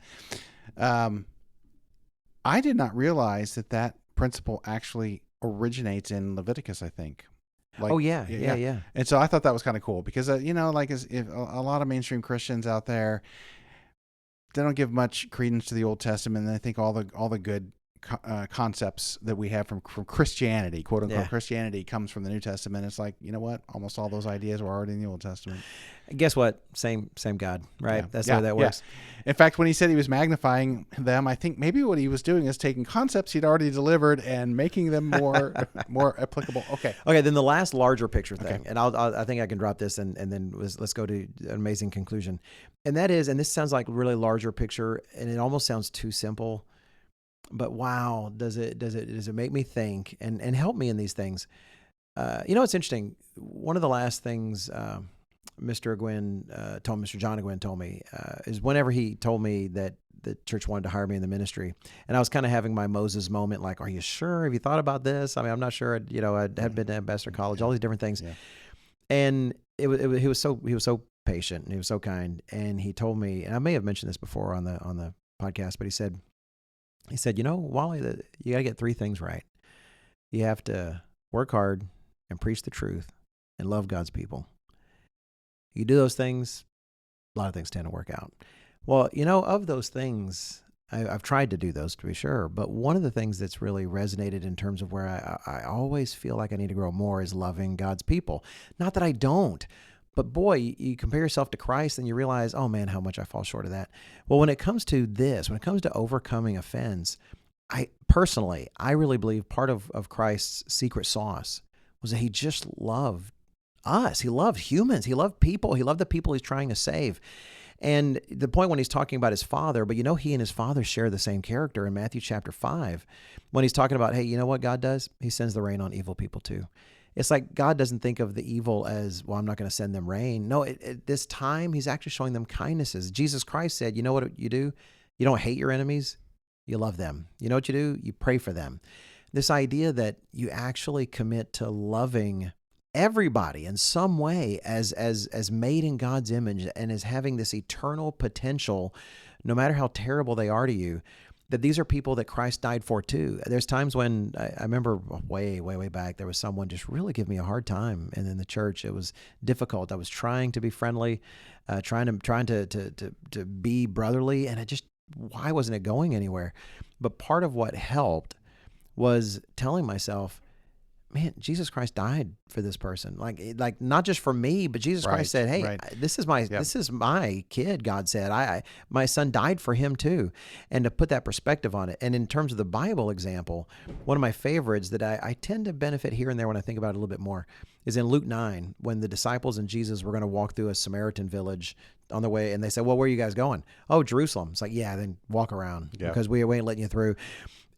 I did not realize that principle actually originates in Leviticus, I think. Like, Oh yeah. And so I thought that was kind of cool because, like if a lot of mainstream Christians out there, they don't give much credence to the Old Testament. And they think all the good concepts that we have from Christianity, quote unquote Christianity, comes from the New Testament. It's like, you know what? Almost all those ideas were already in the Old Testament. Guess what? Same God, right? Yeah. That's the way that works. In fact, when he said he was magnifying them, I think maybe what he was doing is taking concepts he'd already delivered and making them more applicable. Okay. Then the last larger picture thing, and I think I can drop this and then let's go to an amazing conclusion. And that is, and this sounds like really larger picture, and it almost sounds too simple, but wow, does it make me think and help me in these things? It's interesting. One of the last things Mr. John Gwynn told me is whenever he told me that the church wanted to hire me in the ministry, and I was kind of having my Moses moment, like, "Are you sure? Have you thought about this?" I mean, I'm not sure. I had been to Ambassador College, all these different things, and he was so patient and he was so kind, and he told me, and I may have mentioned this before on the podcast, but he said, Wally, you got to get three things right. You have to work hard and preach the truth and love God's people. You do those things, a lot of things tend to work out. Well, of those things, I've tried to do those to be sure, but one of the things that's really resonated in terms of where I always feel like I need to grow more is loving God's people. Not that I don't, but boy, you compare yourself to Christ and you realize, oh man, how much I fall short of that. Well, when it comes to overcoming offense, I really believe part of Christ's secret sauce was that he just loved us. He loved humans. He loved people. He loved the people he's trying to save. And the point when he's talking about his father, but he and his father share the same character in Matthew chapter 5, when he's talking about, hey, you know what God does? He sends the rain on evil people too. It's like God doesn't think of the evil as, well, I'm not going to send them rain. No, at this time, he's actually showing them kindnesses. Jesus Christ said, you know what you do? You don't hate your enemies. You love them. You know what you do? You pray for them. This idea that you actually commit to loving everybody in some way as made in God's image and as having this eternal potential, no matter how terrible they are to you, that these are people that Christ died for too. There's times when I remember way back, there was someone just really give me a hard time, and in the church it was difficult. I was trying to be friendly, trying to be brotherly, and why wasn't it going anywhere? But part of what helped was telling myself, man, Jesus Christ died for this person. Like not just for me, but Jesus Christ said, hey, this is my kid. God said, my son died for him too. And to put that perspective on it. And in terms of the Bible example, one of my favorites that I tend to benefit here and there when I think about it a little bit more is in Luke 9, when the disciples and Jesus were going to walk through a Samaritan village on the way. And they said, well, where are you guys going? Oh, Jerusalem. It's like, yeah, then walk around because we ain't letting you through.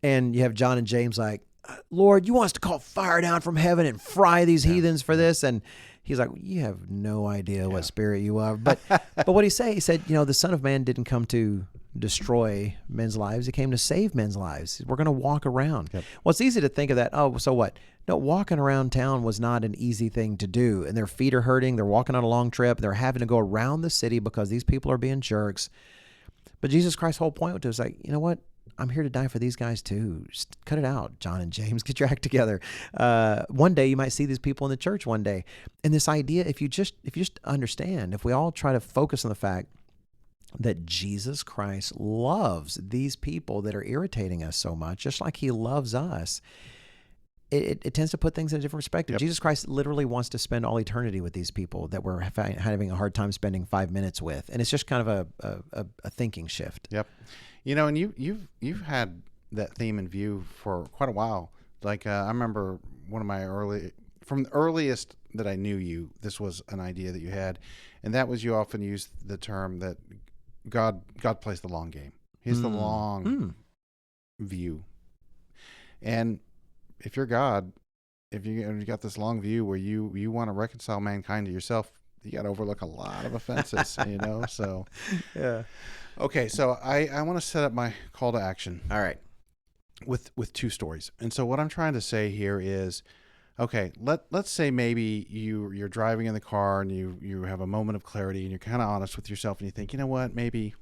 And you have John and James like, Lord, you want us to call fire down from heaven and fry these heathens for this? And he's like, you have no idea what spirit you are. But what he said, the Son of Man didn't come to destroy men's lives. He came to save men's lives. We're going to walk around. Yep. Well, it's easy to think of that. Oh, so what? No, walking around town was not an easy thing to do. And their feet are hurting. They're walking on a long trip. They're having to go around the city because these people are being jerks. But Jesus Christ's whole point was like, you know what? I'm here to die for these guys too. Just cut it out, John and James. Get your act together. One day you might see these people in the church one day. And this idea, if you just understand, if we all try to focus on the fact that Jesus Christ loves these people that are irritating us so much, just like he loves us, it tends to put things in a different perspective. Yep. Jesus Christ literally wants to spend all eternity with these people that we're having a hard time spending 5 minutes with. And it's just kind of a thinking shift. Yep. And you've had that theme in view for quite a while. Like I remember one of my from the earliest that I knew you, this was an idea that you had, and that was you often used the term that God plays the long game. He's the long view. And if you're God, if you got this long view where you want to reconcile mankind to yourself, you got to overlook a lot of offenses, so. Yeah. Okay. So I want to set up my call to action. All right. With two stories. And so what I'm trying to say here is, okay, let's say maybe you're driving in the car and you have a moment of clarity and you're kind of honest with yourself and you think, you know what, maybe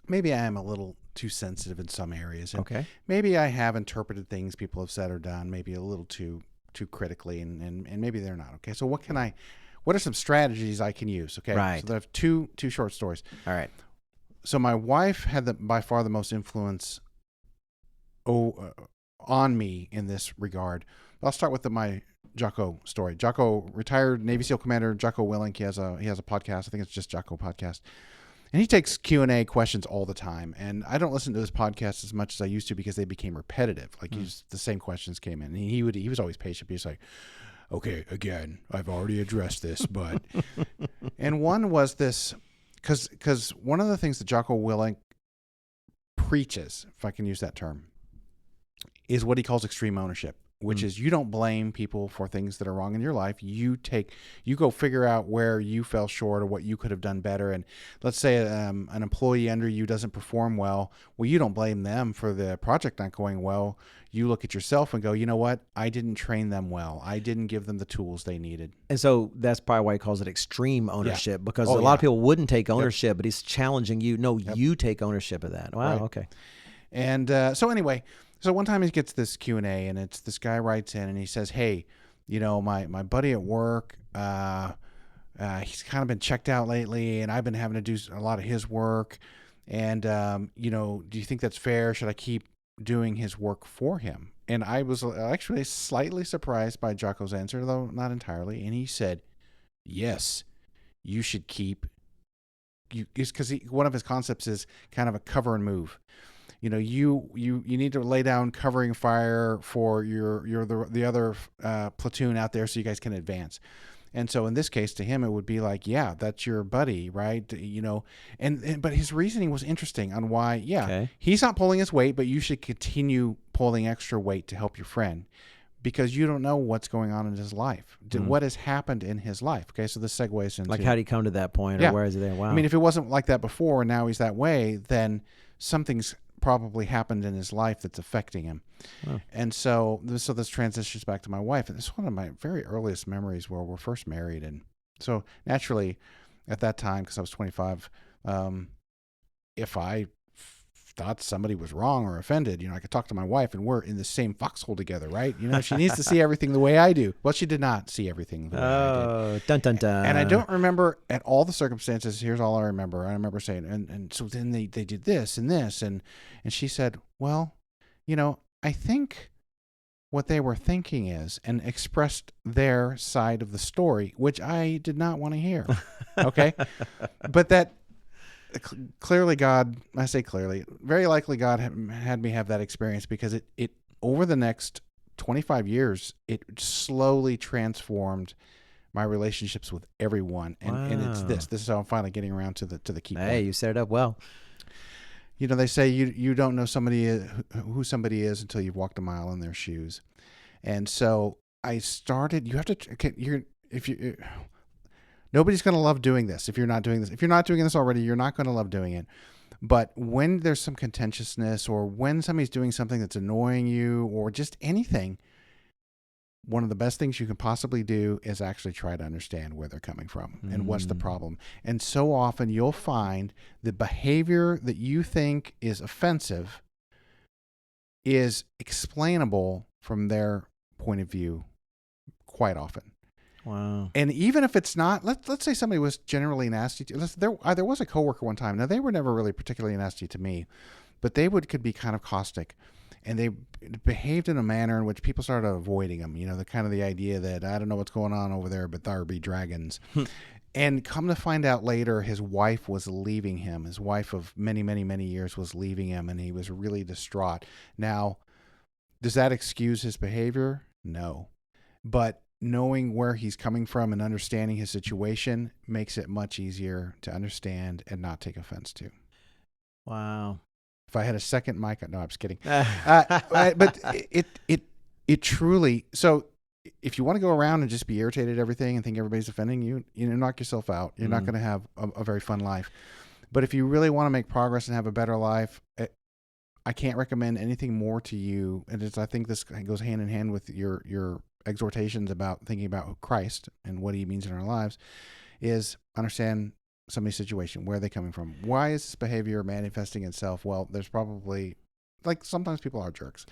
I am a little too sensitive in some areas. And Okay. maybe I have interpreted things people have said or done maybe a little too critically, and maybe they're not. Okay. So what are some strategies I can use? Okay. Right. So I have two short stories. All right. So my wife had by far the most influence on me in this regard. I'll start with my Jocko story. Jocko, retired Navy SEAL commander Jocko Willink. He has a podcast. I think it's just Jocko Podcast. And he takes Q&A questions all the time. And I don't listen to his podcast as much as I used to because they became repetitive. Like the same questions came in. And he was always patient. He was like, okay, again, I've already addressed this, but. And one was this, because one of the things that Jocko Willink preaches, if I can use that term, is what he calls extreme ownership, which is you don't blame people for things that are wrong in your life. You go figure out where you fell short or what you could have done better. And let's say an employee under you doesn't perform well. Well, you don't blame them for the project not going well. You look at yourself and go, you know what? I didn't train them well. I didn't give them the tools they needed. And so that's probably why he calls it extreme ownership, because Oh, a lot of yeah. people wouldn't take ownership, but he's challenging you. No, you take ownership of that. Wow. Right. Okay. And so anyway, so one time he gets this Q&A, and it's this guy writes in and he says, hey, you know, my buddy at work, he's kind of been checked out lately, and I've been having to do a lot of his work. And, you know, do you think that's fair? Should I keep doing his work for him? And I was actually slightly surprised by Jocko's answer, though not entirely. And he said, yes, you should keep, because one of his concepts is kind of a cover and move. You know, you need to lay down covering fire for the other platoon out there so you guys can advance. And so in this case, to him, it would be like, yeah, that's your buddy, right? You know, but his reasoning was interesting on why, he's not pulling his weight, but you should continue pulling extra weight to help your friend, because you don't know what's going on in his life, what has happened in his life. Okay, so this segues into, like, how did he come to that point, or where is he there? Wow. I mean, if it wasn't like that before and now he's that way, then something's probably happened in his life that's affecting him. Oh. And so this transitions back to my wife, and it's one of my very earliest memories where we're first married. And so naturally at that time, because I was 25, if I thought somebody was wrong or offended, you know, I could talk to my wife, and we're in the same foxhole together, right? You know, she needs to see everything the way I do. Well, she did not see everything the way I did. Oh, dun dun dun. And I don't remember at all the circumstances. Here's all I remember. I remember saying, and so then they did this and this, and she said, well, you know, I think what they were thinking is, and expressed their side of the story, which I did not want to hear. Okay. But that clearly God, I say clearly, very likely God had me have that experience, because it over the next 25 years, it slowly transformed my relationships with everyone. And it's this is how I'm finally getting around to the key point. Hey, you set it up well. You know, they say you don't know who somebody is until you've walked a mile in their shoes. And so I started, nobody's going to love doing this if you're not doing this. If you're not doing this already, you're not going to love doing it. But when there's some contentiousness, or when somebody's doing something that's annoying you, or just anything, one of the best things you can possibly do is actually try to understand where they're coming from and what's the problem. And so often you'll find the behavior that you think is offensive is explainable from their point of view quite often. Wow. And even if it's not, let's say somebody was generally nasty there was a coworker one time. Now, they were never really particularly nasty to me, but they could be kind of caustic, and they behaved in a manner in which people started avoiding them. You know, the idea that I don't know what's going on over there, but there be dragons. And come to find out later, his wife was leaving him. His wife of many, many, many years was leaving him, and he was really distraught. Now, does that excuse his behavior? No. But knowing where he's coming from and understanding his situation makes it much easier to understand and not take offense to. Wow. If I had a second mic, no, I'm just kidding. But it truly, so if you want to go around and just be irritated at everything and think everybody's offending you, knock yourself out. You're not going to have a very fun life. But if you really want to make progress and have a better life, I can't recommend anything more to you. And I think this goes hand in hand with your exhortations about thinking about Christ and what he means in our lives, is understand somebody's situation. Where are they coming from? Why is this behavior manifesting itself? Well, there's probably, like, sometimes people are jerks.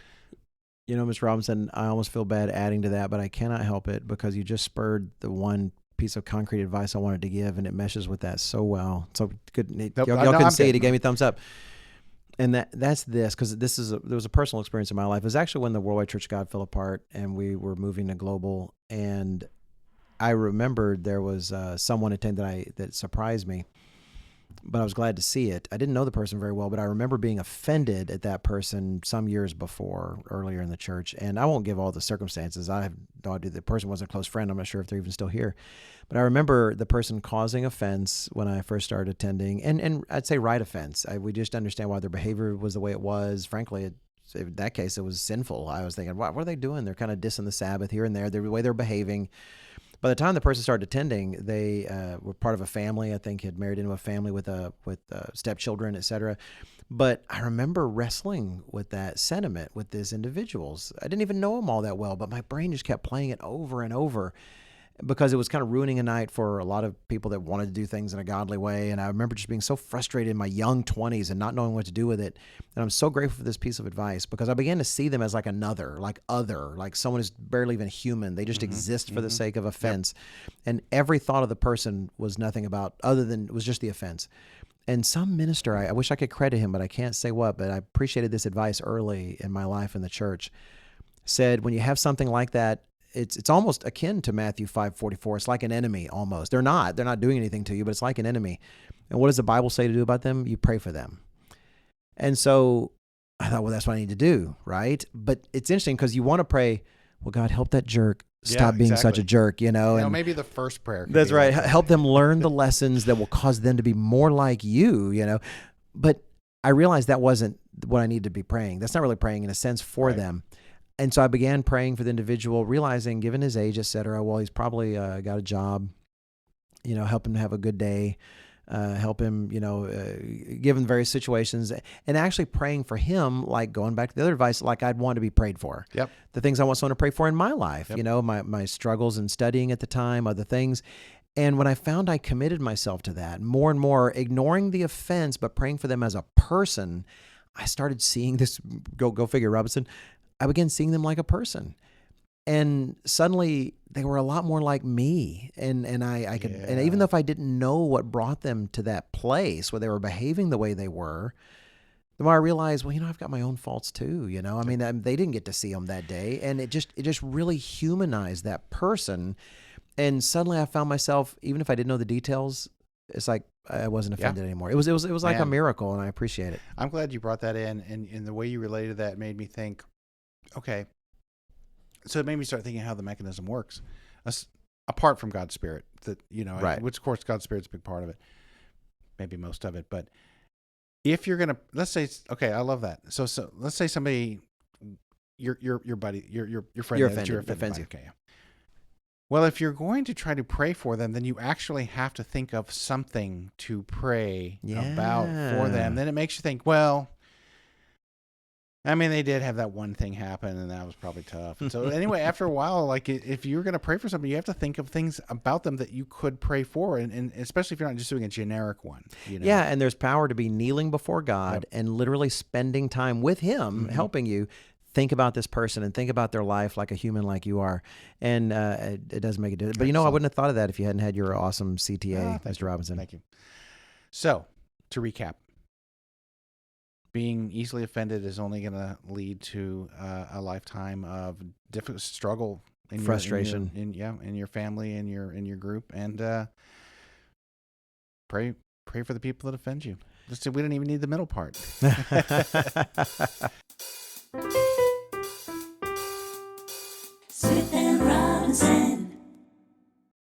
You know, Mr. Robinson, I almost feel bad adding to that, but I cannot help it because you just spurred the one piece of concrete advice I wanted to give, and it meshes with that so well. So good. Nope, Y'all no, couldn't I'm see it. good. He gave me a thumbs up. And that's this, because there was a personal experience in my life. It was actually when the Worldwide Church of God fell apart and we were moving to global. And I remembered there was someone attended that surprised me, but I was glad to see it. I didn't know the person very well, but I remember being offended at that person some years before, earlier in the church. And I won't give all the circumstances. I have no idea. The person wasn't a close friend. I'm not sure if they're even still here. But I remember the person causing offense when I first started attending, and I'd say right offense. We just understand why their behavior was the way it was. Frankly, in that case, it was sinful. I was thinking, what are they doing? They're kind of dissing the Sabbath here and there, the way they're behaving. By the time the person started attending, they were part of a family. I think had married into a family with stepchildren, etc. But I remember wrestling with that sentiment with these individuals. I didn't even know them all that well, but my brain just kept playing it over and over because it was kind of ruining a night for a lot of people that wanted to do things in a godly way. And I remember just being so frustrated in my young 20s and not knowing what to do with it. And I'm so grateful for this piece of advice because I began to see them as like another, like other, like someone who's barely even human. They just exist for the sake of offense. Yep. And every thought of the person was nothing about other than it was just the offense. And some minister, I wish I could credit him, but I can't say what, but I appreciated this advice early in my life in the church, said when you have something like that, it's almost akin to Matthew 5:44. It's like an enemy almost. They're not doing anything to you, but it's like an enemy. And what does the Bible say to do about them? You pray for them. And so I thought, well, that's what I need to do, right? But it's interesting because you want to pray, well, God, help that jerk stop being such a jerk, and maybe the first prayer. That's right. Help them learn the lessons that will cause them to be more like you. But I realized that wasn't what I needed to be praying. That's not really praying in a sense for them. And so I began praying for the individual, realizing, given his age, et cetera, well, he's probably got a job, help him to have a good day, help him, give him various situations, and actually praying for him, like going back to the other advice, like I'd want to be prayed for. Yep. The things I want someone to pray for in my life, Yep. My struggles in studying at the time, other things. And when I found I committed myself to that, more and more, ignoring the offense, but praying for them as a person, I started seeing this, go figure, Robinson, I began seeing them like a person. And suddenly they were a lot more like me. And I could, and even though if I didn't know what brought them to that place where they were behaving the way they were, the more I realized, well, I've got my own faults too. I mean, they didn't get to see them that day. And it just really humanized that person. And suddenly I found myself, even if I didn't know the details, it's like I wasn't offended anymore. It was like a miracle, and I appreciate it. I'm glad you brought that in. And the way you related that made me think, okay, so it made me start thinking how the mechanism works, apart from God's Spirit. That right. Which of course God's Spirit's a big part of it, maybe most of it. But if you're gonna, let's say, okay, I love that. So let's say somebody, your buddy, your friend, you're offended offends you. Okay. Well, if you're going to try to pray for them, then you actually have to think of something to pray about for them. Then it makes you think, well, I mean, they did have that one thing happen, and that was probably tough. And so anyway, after a while, like if you're going to pray for somebody, you have to think of things about them that you could pray for, and especially if you're not just doing a generic one. Yeah, and there's power to be kneeling before God and literally spending time with Him, helping you think about this person and think about their life like a human like you are. And it does make a difference. But I wouldn't have thought of that if you hadn't had your awesome CTA, Mr. Robinson. Thank you. So, to recap. Being easily offended is only going to lead to a lifetime of difficult struggle, frustration, in your family, in your group, and pray for the people that offend you. We don't even need the middle part.